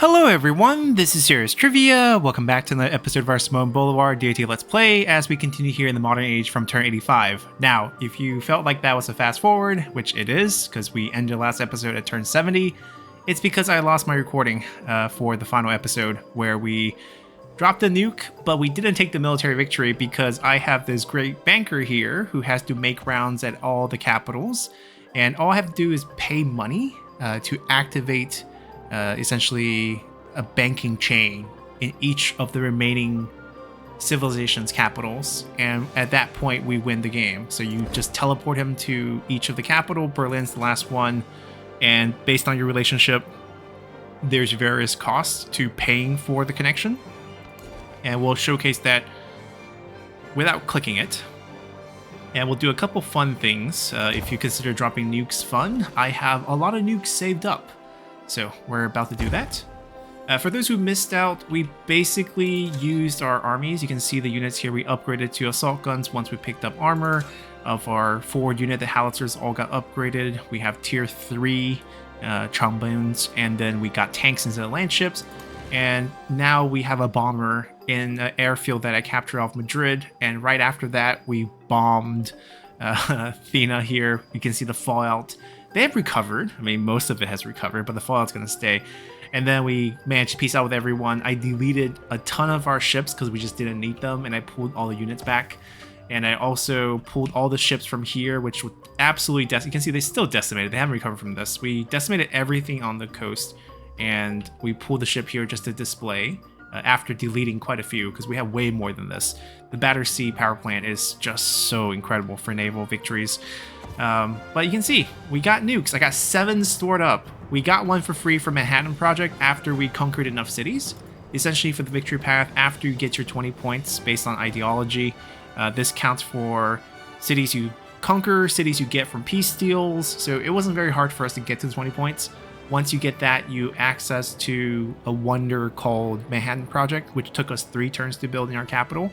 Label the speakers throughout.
Speaker 1: Hello everyone, this is Serious Trivia. Welcome back to another episode of our Simone Bolivar Deity Let's Play as we continue here in the modern age from turn 85. Now, if you felt like that was a fast forward, which it is, because we ended last episode at turn 70, it's because I lost my recording for the final episode where we dropped a nuke, but we didn't take the military victory because I have this great banker here who has to make rounds at all the capitals, and all I have to do is pay money to activate essentially a banking chain in each of the remaining civilization's capitals, and at that point we win the game. So you just teleport him to each of the capital. Berlin's the last one, and based on your relationship there's various costs to paying for the connection, and we'll showcase that without clicking it. And we'll do a couple fun things. If you consider dropping nukes fun, I have a lot of nukes saved up. So we're about to do that. For those who missed out, we basically used our armies. You can see the units here. We upgraded to assault guns once we picked up armor. Of our forward unit, the howitzers all got upgraded. We have tier 3 trombones, and then we got tanks instead of land ships. And now we have a bomber in an airfield that I captured off Madrid. And right after that, we bombed Athena here. You can see the fallout. They have recovered. I mean, most of it has recovered, but the fallout's going to stay. And then we managed to peace out with everyone. I deleted a ton of our ships because we just didn't need them, and I pulled all the units back. And I also pulled all the ships from here, which would absolutely you can see they still decimated. They haven't recovered from this. We decimated everything on the coast, and we pulled the ship here just to display after deleting quite a few, because we have way more than this. The Battersea power plant is just so incredible for naval victories. But you can see, we got nukes. I got 7 stored up. We got one for free for Manhattan Project after we conquered enough cities. Essentially for the victory path, after you get your 20 points based on ideology, this counts for cities you conquer, cities you get from peace deals. So it wasn't very hard for us to get to the 20 points. Once you get that, you access to a wonder called Manhattan Project, which took us 3 turns to build in our capital.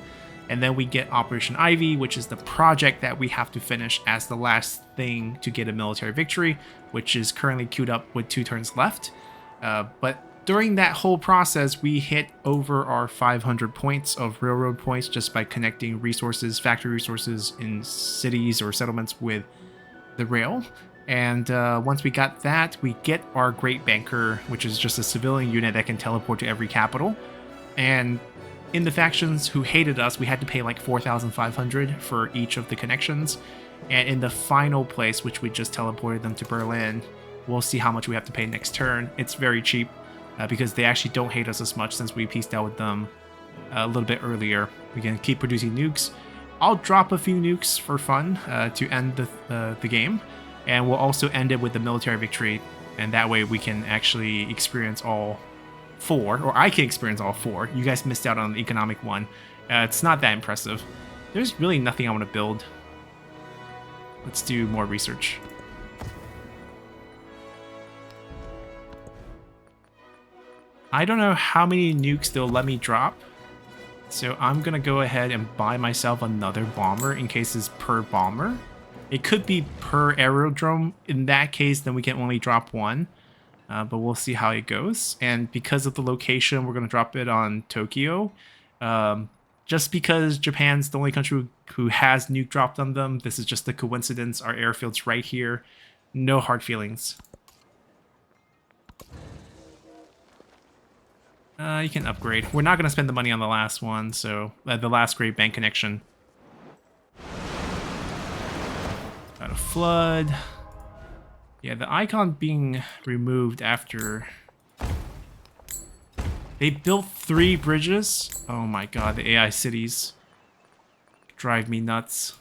Speaker 1: And then we get Operation Ivy, which is the project that we have to finish as the last thing to get a military victory, which is currently queued up with 2 turns left. But during that whole process, we hit over our 500 points of railroad points just by connecting resources, factory resources in cities or settlements with the rail. And once we got that, we get our Great Banker, which is just a civilian unit that can teleport to every capital. And in the factions who hated us, we had to pay like 4,500 for each of the connections. And in the final place, which we just teleported them to Berlin, we'll see how much we have to pay next turn. It's very cheap because they actually don't hate us as much since we pieced out with them a little bit earlier. We can keep producing nukes. I'll drop a few nukes for fun to end the game. And we'll also end it with the military victory. And that way we can actually experience all 4, or I can experience all 4. You guys missed out on the economic one. It's not that impressive. There's really nothing I want to build. Let's do more research. I don't know how many nukes they'll let me drop, so I'm gonna go ahead and buy myself another bomber in case it's per bomber. It could be per aerodrome. In that case, then we can only drop 1. But we'll see how it goes. And because of the location, we're going to drop it on Tokyo. Just because Japan's the only country who has nuke dropped on them. This is just a coincidence. Our airfield's right here. No hard feelings. You can upgrade. We're not going to spend the money on the last one, so the last Great Bank connection. Got a flood. Yeah, the icon being removed after they built 3 bridges. Oh my god, the AI cities drive me nuts.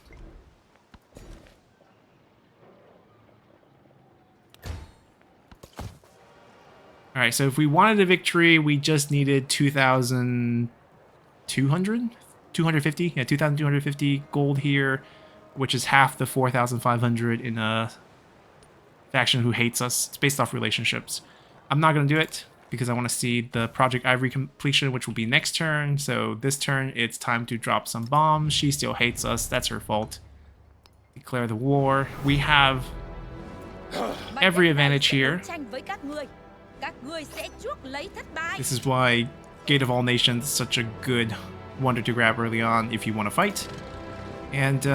Speaker 1: Alright, so if we wanted a victory, we just needed 2,200? 250? Yeah, 2,250 gold here, which is half the 4,500 in a faction who hates us. It's based off relationships. I'm not going to do it because I want to see the Project Ivory completion, which will be next turn. So this turn, it's time to drop some bombs. She still hates us. That's her fault. Declare the war. We have every advantage here.
Speaker 2: Các ngươi sẽ chuốc lấy thất bại.
Speaker 1: This is why Gate of All Nations is such a good wonder to grab early on if you want to fight. And,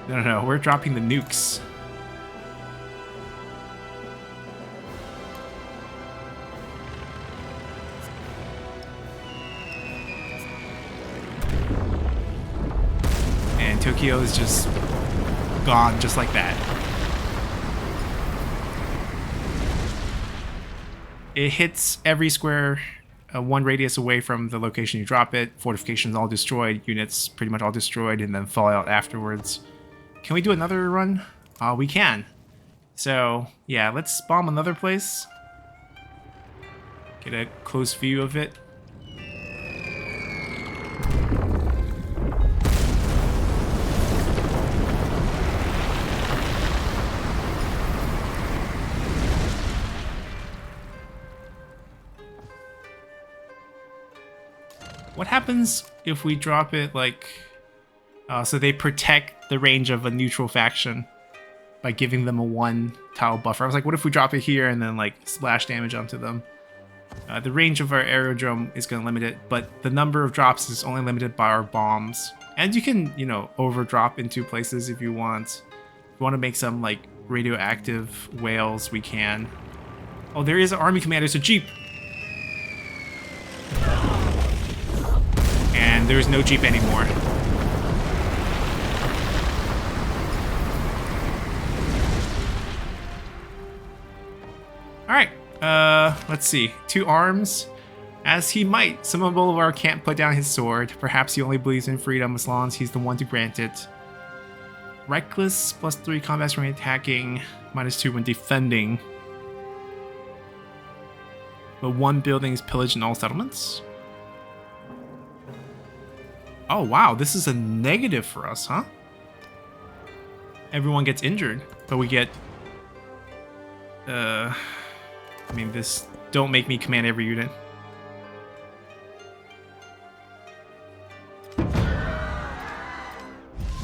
Speaker 1: no, we're dropping the nukes. And Tokyo is just gone just like that. It hits every square 1 radius away from the location you drop it. Fortifications all destroyed, units pretty much all destroyed, and then fallout afterwards. Can we do another run? We can. So, yeah, let's bomb another place. Get a close view of it. What happens if we drop it like... so they protect the range of a neutral faction by giving them a 1 tile buffer. I was like, what if we drop it here and then like splash damage onto them? The range of our aerodrome is going to limit it, but the number of drops is only limited by our bombs. And you can, you know, overdrop into places if you want. If you want to make some like radioactive whales, we can. Oh, there is an army commander, it's a jeep! And there's no jeep anymore. Alright, let's see. 2 arms. As he might, Simon Bolivar can't put down his sword. Perhaps he only believes in freedom as long as he's the one to grant it. Reckless, +3 combat when attacking, -2 when defending. But 1 building is pillaged in all settlements. Oh wow, this is a negative for us, huh? Everyone gets injured, but we get... I mean, this... Don't make me command every unit.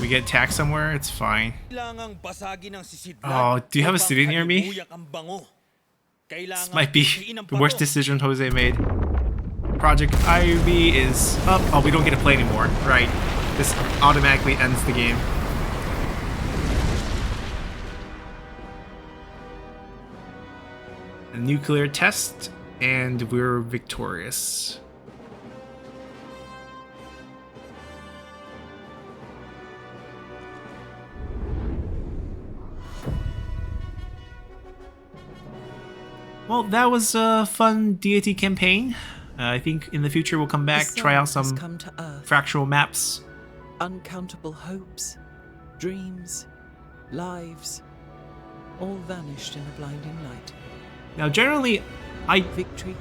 Speaker 1: We get attacked somewhere, it's fine. Oh, do you have a city near me? This might be the worst decision Jose made. Project Ivy is up. Oh, we don't get to play anymore. Right. This automatically ends the game. A nuclear test, and we're victorious. Well, that was a fun deity campaign. I think in the future we'll come back, try out some fractional maps.
Speaker 3: Uncountable hopes, dreams, lives, all vanished in a blinding light.
Speaker 1: Now generally, I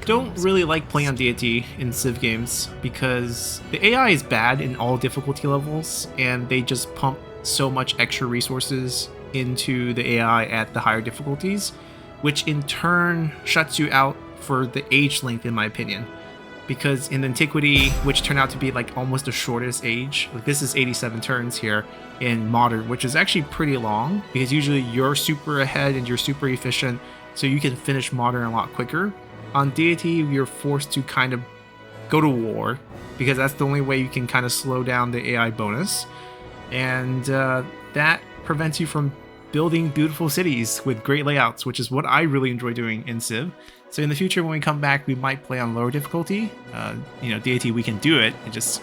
Speaker 1: don't really like playing on deity in Civ games because the AI is bad in all difficulty levels and they just pump so much extra resources into the AI at the higher difficulties, which in turn shuts you out for the age length in my opinion. Because in Antiquity, which turned out to be like almost the shortest age, like this is 87 turns here in Modern, which is actually pretty long because usually you're super ahead and you're super efficient, so you can finish Modern a lot quicker. On Deity, you're forced to kind of go to war because that's the only way you can kind of slow down the AI bonus, and that prevents you from building beautiful cities with great layouts, which is what I really enjoy doing in Civ. So in the future, when we come back, we might play on lower difficulty. You know, deity, we can do it.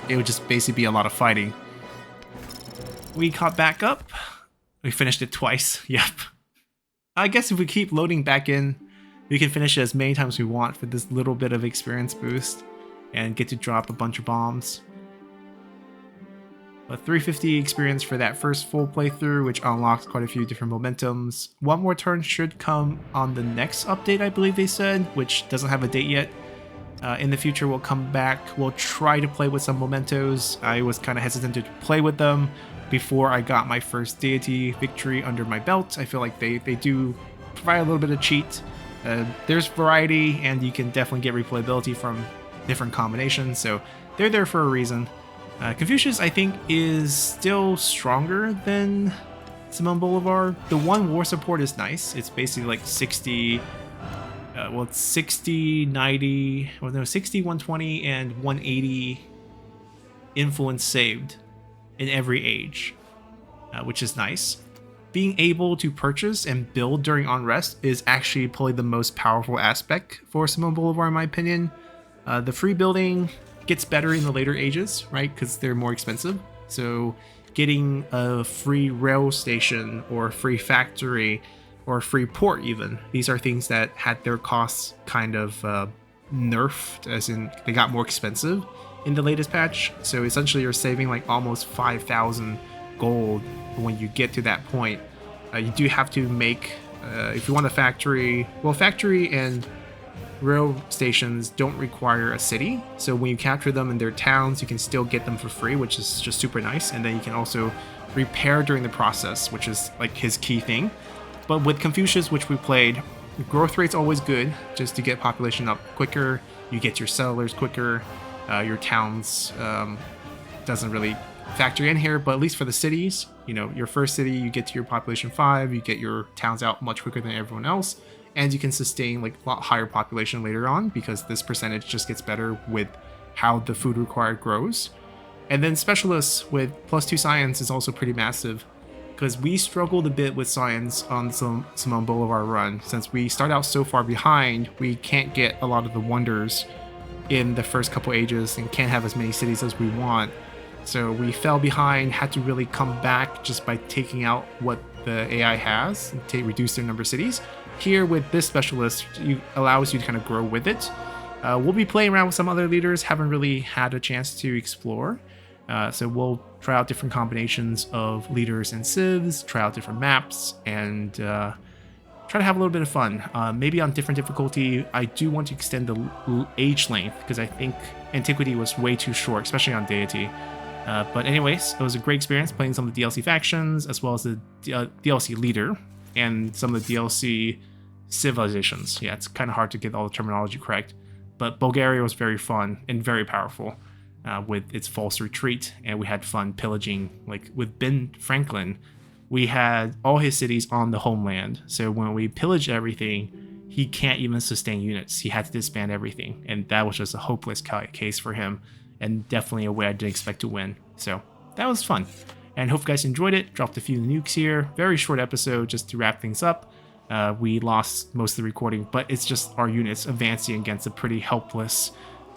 Speaker 1: It would just basically be a lot of fighting. We caught back up. We finished it twice. Yep. I guess if we keep loading back in, we can finish it as many times as we want for this little bit of experience boost and get to drop a bunch of bombs. But 350 experience for that first full playthrough, which unlocks quite a few different momentums. 1 more turn should come on the next update, I believe they said, which doesn't have a date yet. In the future, we'll come back. We'll try to play with some mementos. I was kind of hesitant to play with them before I got my first deity victory under my belt. I feel like they do provide a little bit of cheat. There's variety, and you can definitely get replayability from different combinations, so they're there for a reason. Confucius, I think, is still stronger than Simon Bolivar. The 1 war support is nice. It's basically like 60 well, it's 60, 90, well, no, 60, 120, and 180 influence saved in every age, which is nice. Being able to purchase and build during unrest is actually probably the most powerful aspect for Simone Bolivar, in my opinion. The free building gets better in the later ages, right? Because they're more expensive. So getting a free rail station or a free factory or a free port even, these are things that had their costs kind of nerfed, as in they got more expensive in the latest patch. So essentially you're saving like almost 5,000 gold when you get to that point. You do have to make, if you want a factory, well, factory and rail stations don't require a city, so when you capture them in their towns you can still get them for free, which is just super nice. And then you can also repair during the process, which is like his key thing. But with Confucius, which we played, growth rate's always good, just to get population up quicker. You get your settlers quicker. Your towns doesn't really factor in here, but at least for the cities, you know, your first city, you get to your population 5, you get your towns out much quicker than everyone else, and you can sustain like a lot higher population later on because this percentage just gets better with how the food required grows. And then specialists with +2 science is also pretty massive, because we struggled a bit with science on some Simone Bolivar run. Since we start out so far behind, we can't get a lot of the wonders in the first couple ages and can't have as many cities as we want. So we fell behind, had to really come back just by taking out what the AI has to reduce their number of cities. Here with this specialist, it allows you to kind of grow with it. We'll be playing around with some other leaders, haven't really had a chance to explore. So we'll try out different combinations of leaders and civs, try out different maps, and try to have a little bit of fun. Maybe on different difficulty. I do want to extend the age length because I think Antiquity was way too short, especially on Deity. But anyways, it was a great experience playing some of the DLC factions as well as the DLC leader and some of the DLC civilizations. Yeah, it's kind of hard to get all the terminology correct, but Bulgaria was very fun and very powerful with its false retreat, and we had fun pillaging. Like with Ben Franklin, we had all his cities on the homeland, so when we pillaged everything, he can't even sustain units. He had to disband everything, and that was just a hopeless case for him, and definitely a way I didn't expect to win. So that was fun, and hope you guys enjoyed it. Dropped a few nukes here. Very short episode just to wrap things up. We lost most of the recording, but it's just our units advancing against a pretty helpless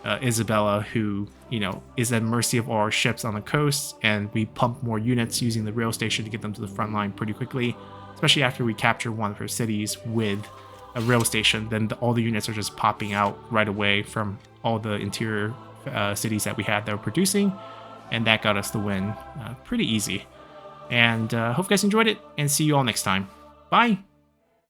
Speaker 1: Isabella, who, you know, is at mercy of all our ships on the coast, and we pump more units using the rail station to get them to the front line pretty quickly, especially after we capture one of her cities with a rail station. Then all the units are just popping out right away from all the interior cities that we had that were producing, and that got us the win pretty easy. And hope you guys enjoyed it, and see you all next time. Bye!